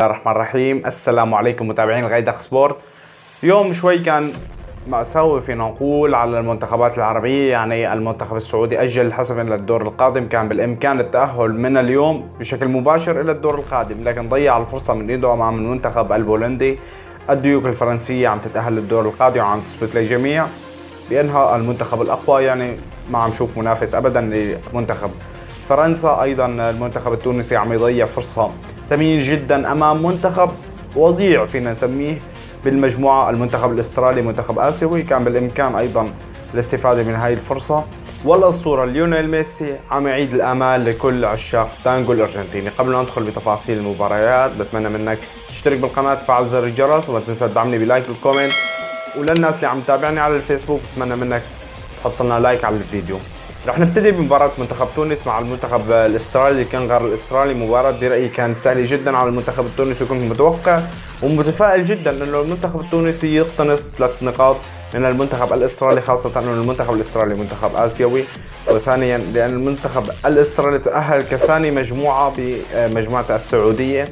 الله الرحمن الرحيم. السلام عليكم متابعين الغيدق سبورت. اليوم شوي كان مأساوي فينا نقول على المنتخبات العربية. يعني المنتخب السعودي أجل حسب إلى الدور القادم، كان بالإمكان التأهل من اليوم بشكل مباشر إلى الدور القادم، لكن ضيع الفرصة من إيده أمام المنتخب البولندي. الديوك الفرنسية عم تتأهل للدور القادم وعم تثبت للجميع بأنها المنتخب الأقوى. يعني ما عم نشوف منافس أبدا لمنتخب فرنسا. أيضا المنتخب التونسي عم يضيع فرصة ثمينة جدا أمام منتخب وضيع فينا نسميه بالمجموعة، المنتخب الأسترالي، منتخب آسيوي. كان بالإمكان أيضا الاستفادة من هاي الفرصة. والأسطورة ليونيل ميسي عم يعيد الآمال لكل عشاق تانجو الأرجنتيني. قبل ما ندخل بتفاصيل المباريات بتمنى منك تشترك بالقناة، تفعل زر الجرس، وما تنسى تدعمني بلايك بالكومنت. وللناس اللي عم تتابعني على الفيسبوك بتمنى منك تحط لنا لايك على الفيديو. رح نبتدي بمباراة منتخب تونس مع المنتخب الاسترالي. كان غير الاسترالي مباراة برأيي كانت سهلة جدا على المنتخب التونسي، وكنت متوقع ومتفائل جدا انه المنتخب التونسي يقتنص 3 نقاط من المنتخب الاسترالي، خاصة انه المنتخب الاسترالي منتخب آسيوي. وثانيا لان المنتخب الاسترالي تأهل كثاني مجموعة بمجموعة السعودية.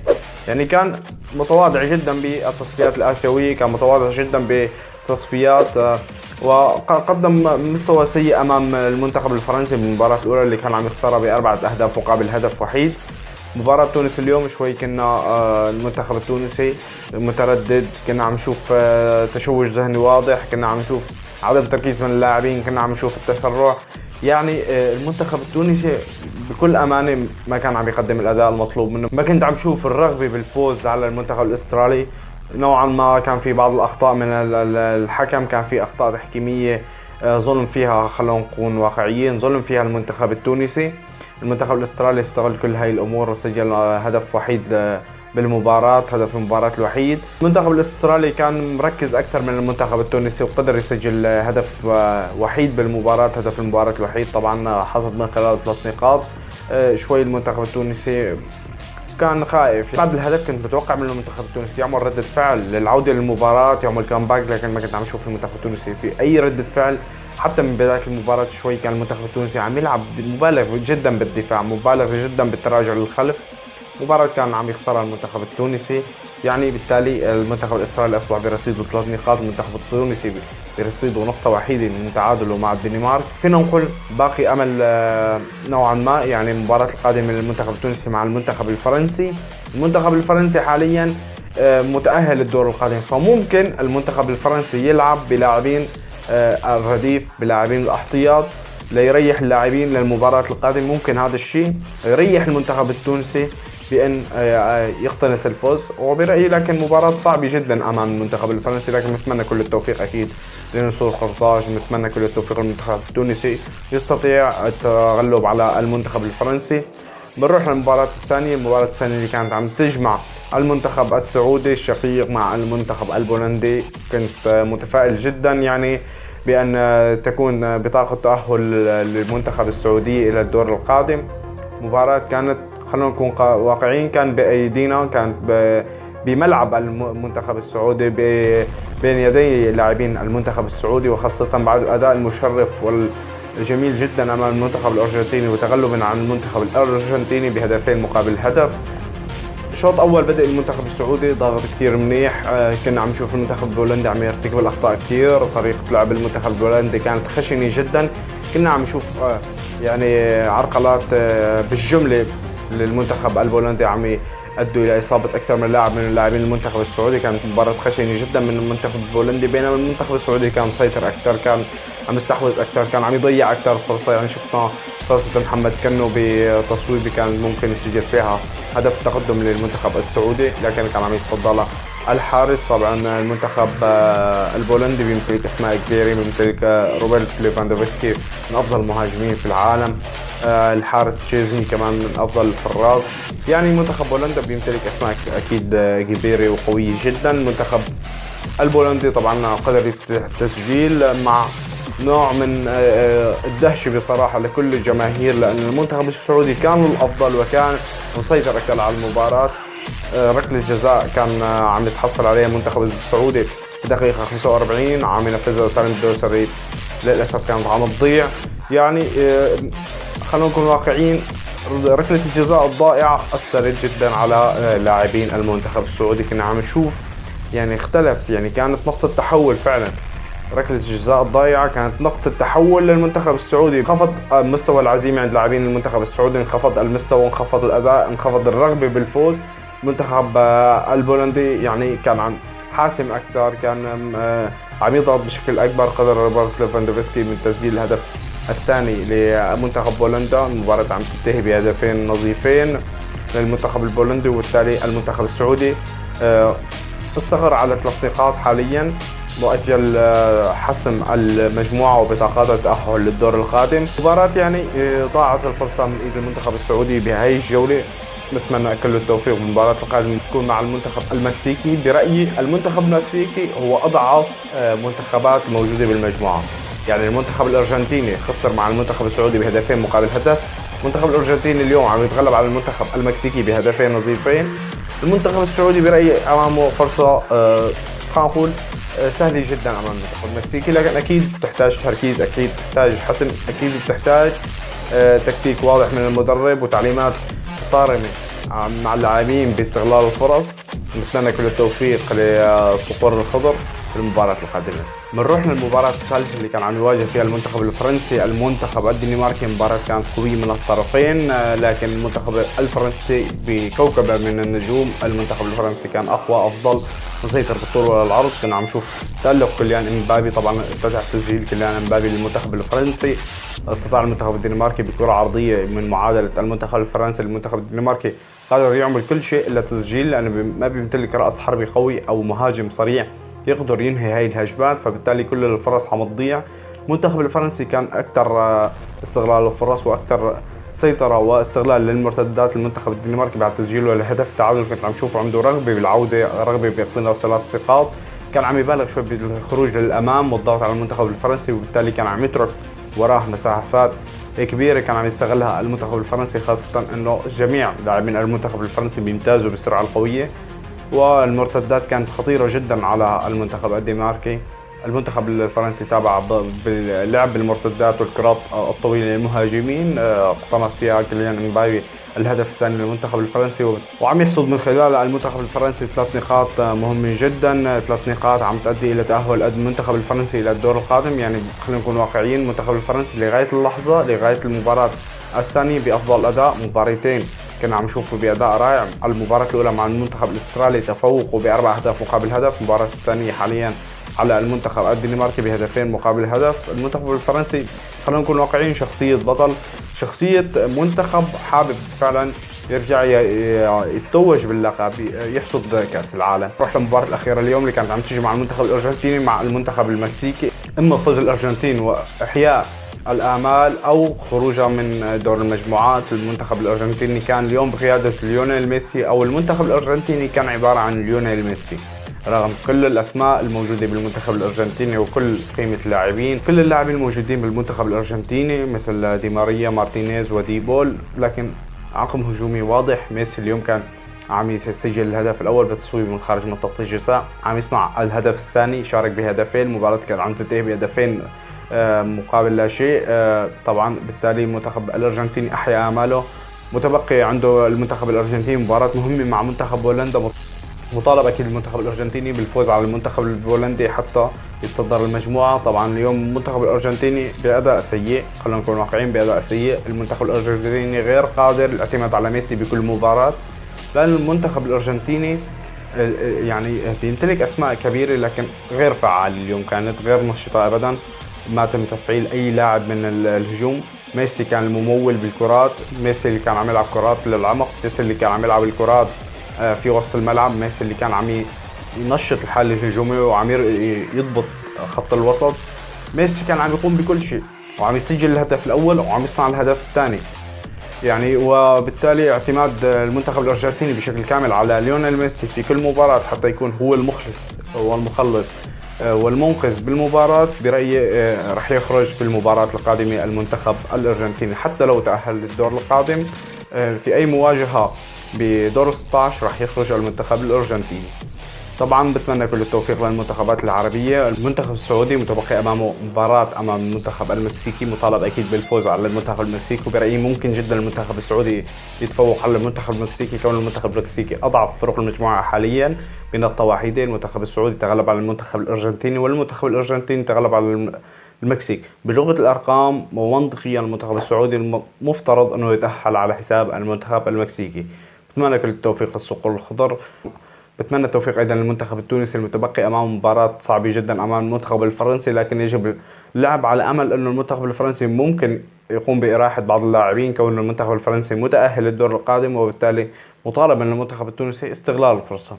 يعني كان متواضع جدا بالتصفيات الآسيوية، كان متواضع جدا بتصفيات، وقدم مستوى سيء امام المنتخب الفرنسي بالمباراة الاولى اللي كان عم يخسرها ب4 اهداف مقابل هدف وحيد. مباراة تونس اليوم شوي كنا المنتخب التونسي متردد، كنا عم نشوف تشوش ذهني واضح، كنا عم نشوف عدم تركيز من اللاعبين، كنا عم نشوف التسرع. يعني المنتخب التونسي بكل امانه ما كان عم يقدم الاداء المطلوب منه. ما كنت عم شوف الرغبه بالفوز على المنتخب الاسترالي. نوعا ما كان في بعض الاخطاء من الحكم، كان في اخطاء تحكيميه ظلم فيها، خلونا نكون واقعيين، ظلم فيها المنتخب التونسي. المنتخب الاسترالي استغل كل هاي الامور وسجل هدف وحيد بالمباراة، هدف المباراة الوحيد. المنتخب الاسترالي كان مركز اكثر من المنتخب التونسي وقدر يسجل هدف وحيد بالمباراة، هدف المباراة الوحيد طبعا حصد من خلال 3 نقاط. شوي المنتخب التونسي كان خايف. بعد الهدف كنت متوقع من المنتخب التونسي يعمل ردة فعل للعودة للمباراة، يعمل كامباك، لكن ما كنت عم اشوف المنتخب التونسي في اي ردة فعل. حتى من بداية المباراة شوي كان المنتخب التونسي عم يلعب مبالغ جدا بالدفاع، مبالغ جدا بالتراجع للخلف. مباراة كان عم يخسرها المنتخب التونسي. يعني بالتالي المنتخب الاسترالي اصبح برصيده 3 نقاط، المنتخب التونسي برصيده نقطة وحيدة من تعادله مع الدنمارك. فينا نقول باقي امل نوعا ما. يعني المباراة القادمة للمنتخب التونسي مع المنتخب الفرنسي. المنتخب الفرنسي حاليا متأهل للدور القادم، فممكن المنتخب الفرنسي يلعب بلاعبين الرديف، بلاعبين الاحتياط ليريح اللاعبين للمباراة القادمة. ممكن هذا الشيء يريح المنتخب التونسي بأن يقتنص الفوز. وبرأيي لكن مباراة صعبة جدا أمام المنتخب الفرنسي، لكن نتمنى كل التوفيق أكيد لنصور قرطاج، نتمنى كل التوفيق للمنتخب التونسي يستطيع التغلب على المنتخب الفرنسي. بنروح للمباراة الثانية. المباراة الثانية اللي كانت عم تجمع المنتخب السعودي الشقيق مع المنتخب البولندي. كنت متفائل جدا يعني بأن تكون بطاقة تأهل للمنتخب السعودي إلى الدور القادم. مباراة كانت، خلونا نكون واقعيين، كان بأيدينا، كانت بملعب المنتخب السعودي، بين يدي لاعبين المنتخب السعودي، وخاصة بعد الأداء المشرف والجميل جدا أمام المنتخب الأرجنتيني وتغلبا عن المنتخب الأرجنتيني بهدفين مقابل هدف. شوط اول بدأ المنتخب السعودي ضاغط كثير منيح. كنا عم نشوف المنتخب البولندي عم يرتكب الاخطاء كثير، طريقه لعب المنتخب البولندي كانت خشنه جدا. كنا عم نشوف يعني عرقلات بالجمله للمنتخب البولندي عم يؤدوا الى اصابه اكثر من لاعب من اللاعبين المنتخب السعودي. كانت مباراه خشنه جدا من المنتخب البولندي، بينما المنتخب السعودي كان مسيطر اكثر، كان عم يستحوذ اكثر، كان عم يضيع اكثر فرصه. يعني شفنا فرصه محمد كنو بتصويبه كان ممكن يسجل فيها هدف تقدم للمنتخب السعودي، لكن كان عم يتصدى له الحارس. طبعا المنتخب البولندي بيمتلك اسماء كبيره، بيمتلك روبرت ليفاندوفسكي من افضل المهاجمين في العالم، الحارس تشيزني كمان من افضل الحراس. يعني منتخب بولندا بيمتلك اسماء اكيد كبيره وقويه جدا. المنتخب البولندي طبعا قدر التسجيل مع نوع من الدهشة بصراحة لكل الجماهير، لأن المنتخب السعودي كان الأفضل وكان مسيطر أكثر على المباراة. ركلة جزاء كان عم يتحصل عليها المنتخب السعودي في دقيقة 45، عم ينفذها سالم الدوسري، للأسف كانت عم تضيع. يعني خلونا نكون واقعيين، ركلة الجزاء الضائعة أثرت جدا على لاعبين المنتخب السعودي. كنا عم نشوف يعني اختلف، يعني كانت نقطة تحول فعلا. ركلة الجزاء الضائعة كانت نقطة تحول للمنتخب السعودي. انخفض مستوى العزيمة عند لاعبين المنتخب السعودي، انخفض المستوى، انخفض الأداء، انخفض الرغبة بالفوز. المنتخب البولندي يعني كان عم حاسم أكثر، كان عم يضغط بشكل أكبر. قدر روبرت ليفاندوفسكي من تسجيل الهدف الثاني لمنتخب بولندا. المباراة عم تنتهي بهدفين نظيفين للمنتخب البولندي، وبالتالي المنتخب السعودي استقر على 3 نقاط حاليا، مؤجل حسم المجموعة وبطاقات التأهل للدور القادم. مباراة يعني ضاعت الفرصة من ايد المنتخب السعودي بهاي الجولة. نتمنى كل التوفيق بالمباراة القادمة تكون مع المنتخب المكسيكي. برأيي المنتخب المكسيكي هو أضعف منتخبات موجودة بالمجموعة. يعني المنتخب الأرجنتيني خسر مع المنتخب السعودي بهدفين مقابل هدف. المنتخب الأرجنتيني اليوم عم يتغلب على المنتخب المكسيكي بهدفين نظيفين. المنتخب السعودي برأيي أمامه فرصة خلينا نقول سهلة جدا أمام المنتخب المكسيكي، لكن أكيد بتحتاج تركيز، أكيد بتحتاج حسم، أكيد بتحتاج تكتيك واضح من المدرب وتعليمات صارمة مع اللاعبين باستغلال الفرص. نتمنى كل التوفيق لصقور الخضر في المباراة القادمة. بنروح للمباراة الثالثة اللي كان عم يواجه فيها المنتخب الفرنسي المنتخب الدنماركي. مباراة كانت قوية من الطرفين، لكن المنتخب الفرنسي بكوكبة من النجوم. المنتخب الفرنسي كان أقوى، أفضل، مسيطر بالطول والعرض. كنا عم نشوف تألق كيليان امبابي، طبعا افتتح تسجيل كيليان امبابي للمنتخب الفرنسي. استطاع المنتخب الدنماركي بكرة عرضية من معادلة المنتخب الفرنسي. المنتخب الدنماركي قادر يعمل كل شيء إلا تسجيل، لأنه ما بيمتلك رأس حربي قوي أو مهاجم صريح يقدر ينهي هاي الهجمات، فبالتالي كل الفرص حمضيع. المنتخب الفرنسي كان أكثر استغلال الفرص وأكثر سيطرة واستغلال للمرتدات. المنتخب الدنماركي بعد تسجيله لهدف التعادل كنت عم شوف عنده رغبة بالعودة، رغبة باقتناص 3 نقاط. كان عم يبالغ شوي بالخروج للأمام والضغط على المنتخب الفرنسي، وبالتالي كان عم يترك وراه مساحات كبيرة كان عم يستغلها المنتخب الفرنسي، خاصة انه جميع لاعبين المنتخب الفرنسي بيمتازوا بالسرعة القوية، والمرتدات كانت خطيرة جدا على المنتخب الدنماركي. المنتخب الفرنسي تابع باللعب بالمرتدات والكرات الطويلة للمهاجمين، اقتنص فيها كيليان امبابي الهدف الثاني للمنتخب الفرنسي، وعم يحصد من خلال المنتخب الفرنسي 3 نقاط مهمة جدا. 3 نقاط عم تؤدي الى تأهل المنتخب الفرنسي الى الدور القادم. يعني خلينا نكون واقعيين، المنتخب الفرنسي لغاية اللحظة، لغاية المباراة الثانية بأفضل أداء. مباراتين كنا عم نشوفه بأداء رائع. المباراة الأولى مع المنتخب الأسترالي تفوقوا ب4 أهداف مقابل هدف. المباراة الثانية حاليا على المنتخب الدنماركي بهدفين مقابل هدف. المنتخب الفرنسي خلينا نكون واقعيين، شخصية بطل، شخصية منتخب حابب فعلا يرجع يتوج باللقب، يحصد كأس العالم. رحت المباراة الأخيرة اليوم اللي كانت عم تيجي مع المنتخب الأرجنتيني مع المنتخب المكسيكي. إما فوز الأرجنتين وإحياء الآمال أو خروجها من دور المجموعات. المنتخب الأرجنتيني كان اليوم بقيادة ليونيل ميسي، أو المنتخب الأرجنتيني كان عبارة عن ليونيل ميسي، رغم كل الأسماء الموجودة بالمنتخب الأرجنتيني وكل قيمة اللاعبين. كل اللاعبين الموجودين بالمنتخب الأرجنتيني مثل دي ماريا، مارتينيز، وديبول، لكن عقم هجومي واضح. ميسي اليوم كان عم يسجل الهدف الأول بتصويب من خارج منطقة الجزاء، عم يصنع الهدف الثاني، شارك بهدفين. المباراة كانت عم تنتهي بهدفين مقابل لا شيء. طبعا بالتالي المنتخب الأرجنتيني أحيا آماله. متبقي عنده المنتخب الأرجنتيني مباراة مهمة مع منتخب بولندا. مطالب اكيد المنتخب الارجنتيني بالفوز على المنتخب البولندي حتى يتصدر المجموعه. طبعا اليوم المنتخب الارجنتيني باداء سيء، خلينا نكون واقعيين، باداء سيء. المنتخب الارجنتيني غير قادر الاعتماد على ميسي بكل مباراه، لان المنتخب الارجنتيني يعني بيمتلك اسماء كبيره لكن غير فعال. اليوم كانت غير نشطه ابدا، ما تم تفعيل اي لاعب من الهجوم. ميسي كان الممول بالكرات، ميسي اللي كان عم يلعب كرات للعمق، ميسي اللي كان عم يلعب الكرات في وسط الملعب، ميسي اللي كان عم ينشط الحال الهجومي وعم يضبط خط الوسط. ميسي كان عم يقوم بكل شيء وعم يسجل الهدف الاول وعم يصنع الهدف الثاني يعني. وبالتالي اعتماد المنتخب الارجنتيني بشكل كامل على ليونيل ميسي في كل مباراة حتى يكون هو المخلص والمخلص والمنقذ بالمباراة، برأيي رح يخرج في المباراة القادمة المنتخب الارجنتيني. حتى لو تأهل للدور القادم في اي مواجهة بدور 16 رح يخرج المنتخب الارجنتيني. طبعا بتمنى كل التوفيق للمنتخبات العربية. المنتخب السعودي متبقي أمامه مباراة أمام المنتخب المكسيكي، مطالب أكيد بالفوز على المنتخب المكسيكي، وبرأيي ممكن جدا المنتخب السعودي يتفوق على المنتخب المكسيكي، كون المنتخب المكسيكي أضعف فرق المجموعة حاليا بنقطة واحدة. المنتخب السعودي تغلب على المنتخب الأرجنتيني، والمنتخب الأرجنتيني تغلب على المكسيك. بلغة الأرقام ومنطقيا المنتخب السعودي مفترض أنه يتأهل على حساب المنتخب المكسيكي. بتمنى كل التوفيق للصقور الخضر. بتمنى التوفيق ايضا للمنتخب التونسي المتبقي امامه مباراة صعبة جدا امام المنتخب الفرنسي، لكن يجب اللعب على امل انه المنتخب الفرنسي ممكن يقوم باراحة بعض اللاعبين، كون المنتخب الفرنسي متأهل للدور القادم، وبالتالي مطالب من المنتخب التونسي استغلال الفرصة.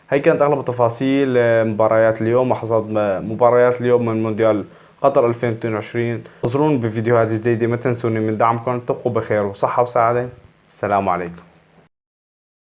هي كانت اغلب تفاصيل مباريات اليوم وحصاد مباريات اليوم من مونديال قطر 2022. انتظرون بفيديوهات جديدة، ما تنسوني من دعمكم. تبقوا بخير وصحة وسعادة. السلام عليكم.